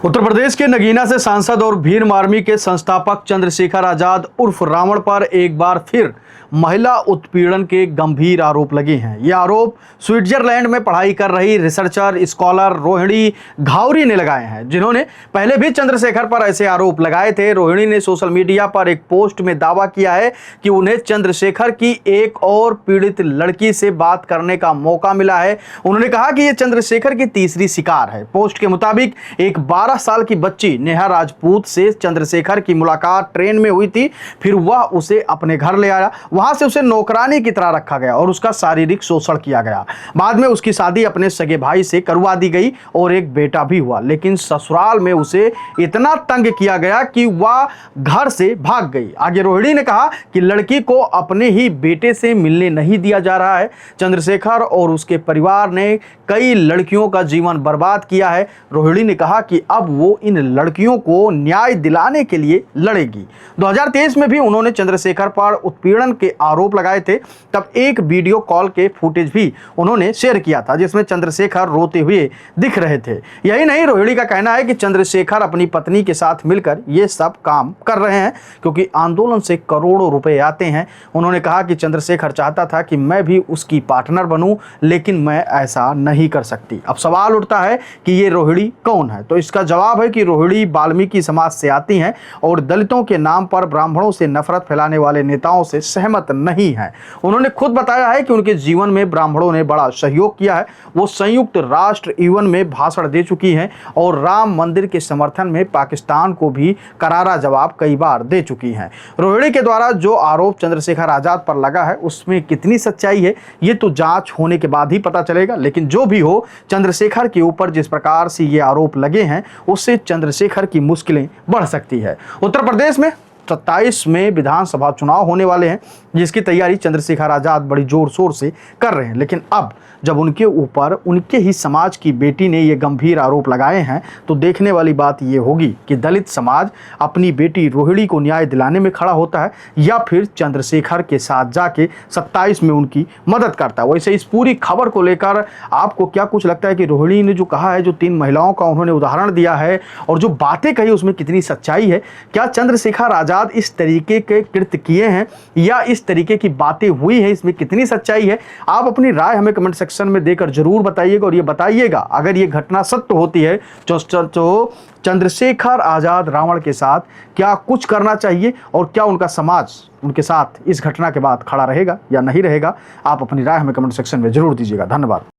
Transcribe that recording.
उत्तर प्रदेश के नगीना से सांसद और भीम आर्मी के संस्थापक चंद्रशेखर आजाद उर्फ रावण पर एक बार फिर महिला उत्पीड़न के गंभीर आरोप लगे हैं। ये आरोप स्विट्जरलैंड में पढ़ाई कर रही रिसर्चर स्कॉलर रोहिणी घावरी ने लगाए हैं, जिन्होंने पहले भी चंद्रशेखर पर ऐसे आरोप लगाए थे। रोहिणी ने सोशल मीडिया पर एक पोस्ट में दावा किया है कि उन्हें चंद्रशेखर की एक और पीड़ित लड़की से बात करने का मौका मिला है। उन्होंने कहा कि यह चंद्रशेखर की तीसरी शिकार है। पोस्ट के मुताबिक एक 12 साल की बच्ची नेहा राजपूत से चंद्रशेखर की मुलाकात ट्रेन में हुई थी। फिर वह उसे अपने घर ले आया, वहां से उसे नौकरानी की तरह रखा गया और उसका शारीरिक शोषण किया गया। बाद में उसकी शादी अपने सगे भाई से करवा दी गई और एक बेटा भी हुआ, लेकिन ससुराल में उसे इतना तंग किया गया कि वह घर से भाग गई। आगे रोहिणी ने कहा कि लड़की को अपने ही बेटे से मिलने नहीं दिया जा रहा है। चंद्रशेखर और उसके परिवार ने कई लड़कियों का जीवन बर्बाद किया है। रोहिणी ने कहा कि अब वो इन लड़कियों को न्याय दिलाने के लिए लड़ेगी। 2023 में भी उन्होंने चंद्रशेखर पर उत्पीड़न के आरोप लगाए थे। तब एक वीडियो कॉल के फुटेज भी उन्होंने शेयर किया था, जिसमें चंद्रशेखर रोते हुए दिख रहे थे। यही नहीं, रोहिणी का कहना है कि चंद्रशेखर अपनी पत्नी के साथ मिलकर ये सब काम कर रहे हैं क्योंकि आंदोलन से करोड़ों रुपए आते हैं। उन्होंने कहा कि चंद्रशेखर चाहता था कि मैं भी उसकी पार्टनर बनूं, लेकिन मैं ऐसा नहीं कर सकती। अब सवाल उठता है कि ये रोहिणी कौन है? तो इसका जवाब है कि रोहिणी वाल्मीकि समाज से आती हैं और दलितों के नाम पर ब्राह्मणों से नफरत फैलाने वाले नेताओं से सहमत नहीं है। उन्होंने खुद बताया है कि उनके जीवन में ब्राह्मणों ने बड़ा सहयोग किया है। वो संयुक्त राष्ट्र ईवन में भाषण दे चुकी हैं और राम मंदिर के समर्थन में पाकिस्तान को भी करारा जवाब कई बार दे चुकी हैं। रोहिणी के द्वारा जो आरोप चंद्रशेखर आजाद पर लगा है, उसमें कितनी सच्चाई है ये तो जांच होने के बाद ही पता चलेगा। लेकिन जो भी हो, चंद्रशेखर के ऊपर जिस प्रकार से ये आरोप लगे हैं, उससे चंद्रशेखर की मुश्किलें बढ़ सकती है। उत्तर प्रदेश में 27 में विधानसभा चुनाव होने वाले हैं, जिसकी तैयारी चंद्रशेखर आजाद बड़ी जोर शोर से कर रहे हैं। लेकिन अब जब उनके ऊपर उनके ही समाज की बेटी ने ये गंभीर आरोप लगाए हैं, तो देखने वाली बात ये होगी कि दलित समाज अपनी बेटी रोहिणी को न्याय दिलाने में खड़ा होता है या फिर चंद्रशेखर के साथ जाके 27 में उनकी मदद करता है। वैसे इस पूरी खबर को लेकर आपको क्या कुछ लगता है कि रोहिणी ने जो कहा है, जो 3 महिलाओं का उन्होंने उदाहरण दिया है और जो बातें कही, उसमें कितनी सच्चाई है? क्या चंद्रशेखर आजाद इस तरीके के कृत्य किए हैं या इस तरीके की बातें हुई है, इसमें कितनी सच्चाई है? आप अपनी राय हमें कमेंट सेक्शन में देकर जरूर बताइएगा और ये बताइएगा अगर ये घटना सत्य होती है तो चंद्रशेखर आजाद रावण के साथ क्या कुछ करना चाहिए और क्या उनका समाज उनके साथ इस घटना के बाद खड़ा रहेगा या नहीं रहेगा? आप अपनी राय हमें कमेंट सेक्शन में जरूर दीजिएगा। धन्यवाद।